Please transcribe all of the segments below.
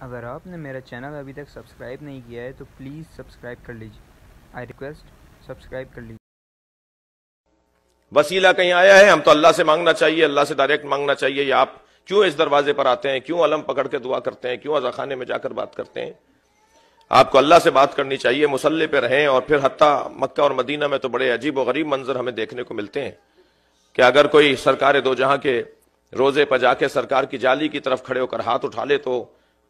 اگر آپ نے میرا چینل ابھی تک سبسکرائب نہیں کیا ہے تو پلیز سبسکرائب کر لیجیے. آئی ریکویسٹ سبسکرائب کر لیجیے. وسیلہ کہیں آیا ہے؟ ہم تو اللہ سے مانگنا چاہیے، اللہ سے ڈائریکٹ مانگنا چاہیے. یا آپ کیوں اس دروازے پر آتے ہیں؟ کیوں علم پکڑ کے دعا کرتے ہیں؟ کیوں عزا خانے میں جا کر بات کرتے ہیں؟ آپ کو اللہ سے بات کرنی چاہیے، مصلی پہ رہیں. اور پھر حتیٰ مکہ اور مدینہ میں تو بڑے عجیب و غریب منظر ہمیں دیکھنے کو ملتے ہیں کہ اگر کوئی سرکار دو جہاں کے روزے پر جا کے سرکار کی جالی کی طرف کھڑے ہو کر ہاتھ اٹھا لے تو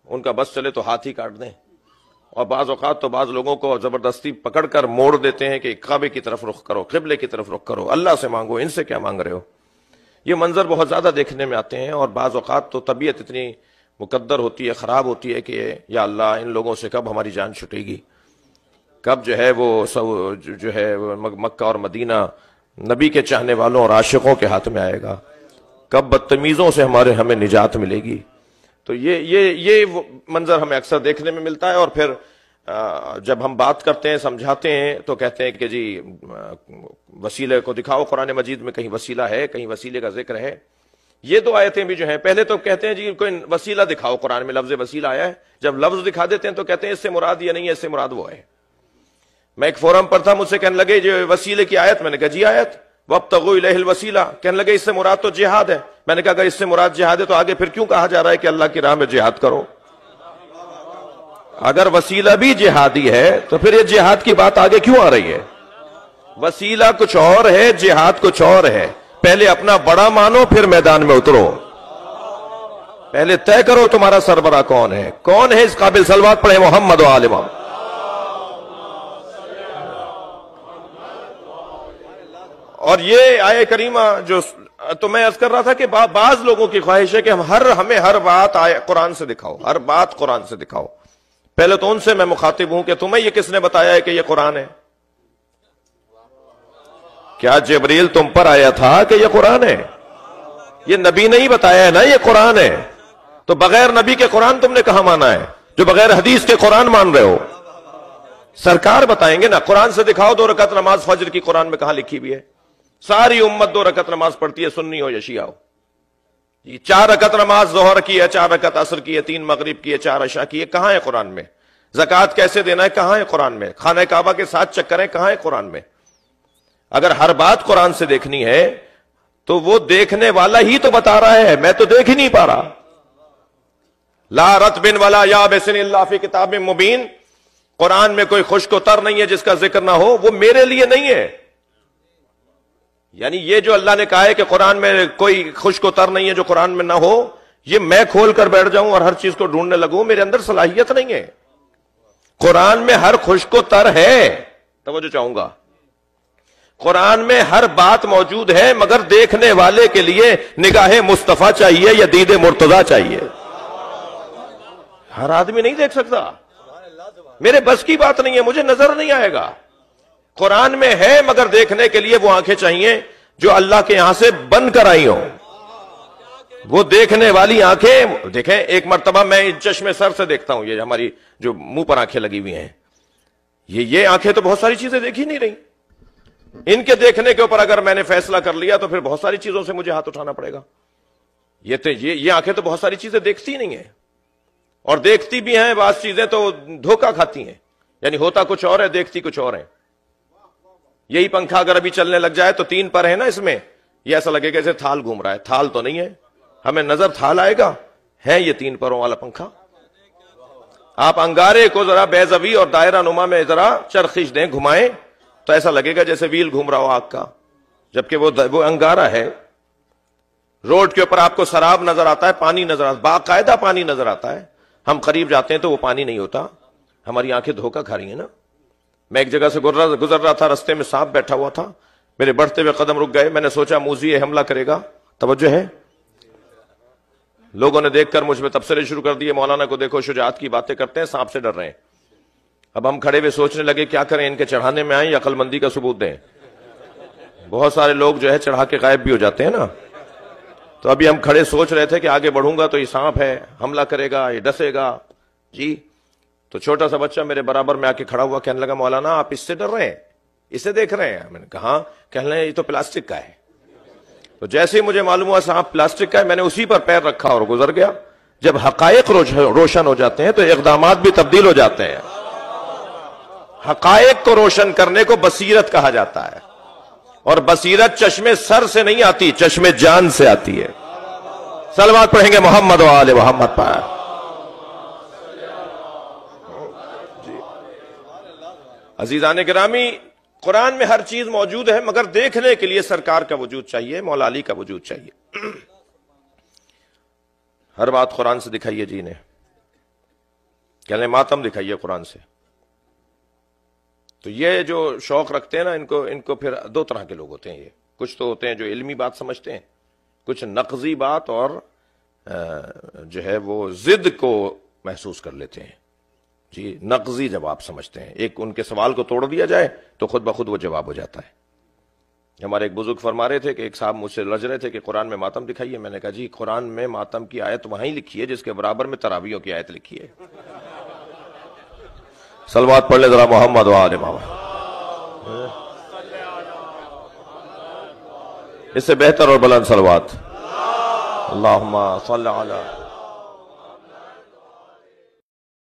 ان کا بس چلے تو ہاتھ ہی کاٹ دیں. اور بعض اوقات تو بعض لوگوں کو زبردستی پکڑ کر موڑ دیتے ہیں کہ کعبے کی طرف رخ کرو، قبلے کی طرف رخ کرو، اللہ سے مانگو، ان سے کیا مانگ رہے ہو. یہ منظر بہت زیادہ دیکھنے میں آتے ہیں. اور بعض اوقات تو طبیعت اتنی مقدر ہوتی ہے، خراب ہوتی ہے کہ یا اللہ ان لوگوں سے کب ہماری جان چھٹے گی، کب جو ہے وہ جو ہے مکہ اور مدینہ نبی کے چاہنے والوں اور عاشقوں کے ہاتھ میں آئے گا، کب بدتمیزوں سے ہمیں نجات ملے گی. تو یہ منظر ہمیں اکثر دیکھنے میں ملتا ہے. اور پھر جب ہم بات کرتے ہیں، سمجھاتے ہیں تو کہتے ہیں کہ جی وسیلے کو دکھاؤ، قرآن مجید میں کہیں وسیلہ ہے، کہیں وسیلے کا ذکر ہے. یہ دو آیتیں بھی جو ہیں، پہلے تو کہتے ہیں جی کوئی وسیلہ دکھاؤ، قرآن میں لفظ وسیلہ آیا ہے. جب لفظ دکھا دیتے ہیں تو کہتے ہیں اس سے مراد یہ نہیں ہے، اس سے مراد وہ ہے. میں ایک فورم پر تھا، مجھ سے کہنے لگے جو وسیلے کی آیت، میں نے کہا جی آیت وَابْتَغُوا إِلَيْهِ الْوَسِيلَةَ، کہنے لگے اس سے مراد تو جہاد ہے. میں نے کہا اگر اس سے مراد جہاد ہے تو آگے پھر کیوں کہا جا رہا ہے کہ اللہ کی راہ میں جہاد کرو؟ اگر وسیلہ بھی جہادی ہے تو پھر یہ جہاد کی بات آگے کیوں آ رہی ہے؟ وسیلہ کچھ اور ہے، جہاد کچھ اور ہے. پہلے اپنا بڑا مانو، پھر میدان میں اترو. پہلے طے کرو تمہارا سربراہ کون ہے، کون ہے اس قابل. صلوات پڑھیں محمد و آل محمد. اور یہ آیہ کریمہ جو تو میں عرض کر رہا تھا کہ بعض لوگوں کی خواہش ہے کہ ہمیں ہر بات قرآن سے دکھاؤ، ہر بات قرآن سے دکھاؤ. پہلے تو ان سے میں مخاطب ہوں کہ تمہیں یہ کس نے بتایا ہے کہ یہ قرآن ہے؟ کیا جبریل تم پر آیا تھا کہ یہ قرآن ہے؟ یہ نبی نہیں بتایا ہے نا یہ قرآن ہے. تو بغیر نبی کے قرآن تم نے کہاں مانا ہے جو بغیر حدیث کے قرآن مان رہے ہو؟ سرکار بتائیں گے نا. قرآن سے دکھاؤ 2 رکعت نماز فجر کی قرآن میں کہاں لکھی بھی ہے؟ ساری امت 2 رکعت نماز پڑھتی ہے، سنی ہو یا شیعہ ہو. 4 رکعت نماز ظہر کی ہے، 4 رکعت عصر کی ہے، 3 مغرب کی ہے، 4 عشاء کی ہے. کہاں ہے قرآن میں؟ زکوٰۃ کیسے دینا ہے کہاں ہے قرآن میں؟ خانہ کعبہ کے 7 چکر ہیں کہاں ہے قرآن میں؟ اگر ہر بات قرآن سے دیکھنی ہے تو وہ دیکھنے والا ہی تو بتا رہا ہے، میں تو دیکھ ہی نہیں پا رہا. لا رطب ولا یابس الا فی کتاب مبین. قرآن میں کوئی خشک و تر نہیں ہے جس کا ذکر نہ ہو، وہ میرے لیے نہیں ہے. یعنی یہ جو اللہ نے کہا ہے کہ قرآن میں کوئی خشک و تر نہیں ہے جو قرآن میں نہ ہو، یہ میں کھول کر بیٹھ جاؤں اور ہر چیز کو ڈھونڈنے لگوں، میرے اندر صلاحیت نہیں ہے. قرآن میں ہر خشک و تر ہے. توجہ چاہوں گا، قرآن میں ہر بات موجود ہے، مگر دیکھنے والے کے لیے نگاہ مصطفیٰ چاہیے یا دید مرتضیٰ چاہیے. ہر آدمی نہیں دیکھ سکتا، میرے بس کی بات نہیں ہے، مجھے نظر نہیں آئے گا. قرآن میں ہے مگر دیکھنے کے لیے وہ آنکھیں چاہیے جو اللہ کے یہاں سے بند کر آئی ہوں. وہ دیکھنے والی آنکھیں. دیکھیں ایک مرتبہ میں چشمے سر سے دیکھتا ہوں، یہ ہماری جو منہ پر آنکھیں لگی ہوئی ہیں، یہ آنکھیں تو بہت ساری چیزیں دیکھ ہی نہیں رہی. ان کے دیکھنے کے اوپر اگر میں نے فیصلہ کر لیا تو پھر بہت ساری چیزوں سے مجھے ہاتھ اٹھانا پڑے گا. یہ آنکھیں تو بہت ساری چیزیں دیکھتی نہیں ہیں، اور دیکھتی بھی ہیں بعض چیزیں تو دھوکہ کھاتی ہیں. یعنی ہوتا کچھ اور ہے، دیکھتی کچھ اور ہے. یہی پنکھا اگر ابھی چلنے لگ جائے تو 3 پر ہے نا اس میں، یہ ایسا لگے گا جیسے تھال گھوم رہا ہے. تھال تو نہیں ہے، ہمیں نظر تھال آئے گا، ہے یہ 3 پروں والا پنکھا. آپ انگارے کو ذرا بیضوی اور دائرہ نما میں ذرا چرخش دیں، گھمائیں تو ایسا لگے گا جیسے ویل گھوم رہا ہو آگ کا، جبکہ وہ انگارہ ہے. روڈ کے اوپر آپ کو سراب نظر آتا ہے، پانی نظر آتا ہے، باقاعدہ پانی نظر آتا ہے. ہم قریب جاتے ہیں تو وہ پانی نہیں ہوتا. ہماری آنکھیں دھوکہ کھا رہی ہیں نا. میں ایک جگہ سے گزر رہا تھا، رستے میں سانپ بیٹھا ہوا تھا، میرے بڑھتے ہوئے قدم رک گئے. میں نے سوچا موذی حملہ کرے گا. توجہ ہے، لوگوں نے دیکھ کر مجھ پہ تبصرے شروع کر دیے، مولانا کو دیکھو شجاعت کی باتیں کرتے ہیں، سانپ سے ڈر رہے ہیں. اب ہم کھڑے ہوئے سوچنے لگے کیا کریں، ان کے چڑھانے میں آئیں یا عقل مندی کا ثبوت دیں. بہت سارے لوگ جو ہے چڑھا کے غائب بھی ہو جاتے ہیں نا. تو ابھی ہم کھڑے سوچ رہے تھے کہ آگے بڑھوں گا تو یہ سانپ ہے، حملہ کرے گا، یہ ڈسے گا جی. تو چھوٹا سا بچہ میرے برابر میں آ کے کھڑا ہوا، کہنے لگا مولانا آپ اس سے ڈر رہے ہیں، اسے دیکھ رہے ہیں؟ میں نے کہا کہنے لگے یہ تو پلاسٹک کا ہے. تو جیسے ہی مجھے معلوم ہوا سانپ پلاسٹک کا ہے، میں نے اسی پر پیر رکھا اور گزر گیا. جب حقائق روشن ہو جاتے ہیں تو اقدامات بھی تبدیل ہو جاتے ہیں. حقائق کو روشن کرنے کو بصیرت کہا جاتا ہے، اور بصیرت چشمے سر سے نہیں آتی، چشمے جان سے آتی ہے. صلوات پڑھیں گے محمد و آل محمد پر. عزیزان گرامی، قرآن میں ہر چیز موجود ہے، مگر دیکھنے کے لیے سرکار کا وجود چاہیے، مولا علی کا وجود چاہیے. ہر بات قرآن سے دکھائیے جی انہیں، کہنے ماتم دکھائیے قرآن سے. تو یہ جو شوق رکھتے ہیں نا، ان کو پھر دو طرح کے لوگ ہوتے ہیں. یہ کچھ تو ہوتے ہیں جو علمی بات سمجھتے ہیں، کچھ نقضی بات اور جو ہے وہ ضد کو محسوس کر لیتے ہیں. جی نقضی جواب سمجھتے ہیں، ایک ان کے سوال کو توڑ دیا جائے تو خود بخود وہ جواب ہو جاتا ہے. ہمارے ایک بزرگ فرما رہے تھے کہ ایک صاحب مجھ سے لج رہے تھے کہ قرآن میں ماتم دکھائیے. میں نے کہا جی قرآن میں ماتم کی آیت وہیں لکھی ہے جس کے برابر میں تراویحوں کی آیت لکھی ہے. صلوات پڑھ لے ذرا محمد و آل محمد. اس سے بہتر اور بلند صلوات. اللہم صل علی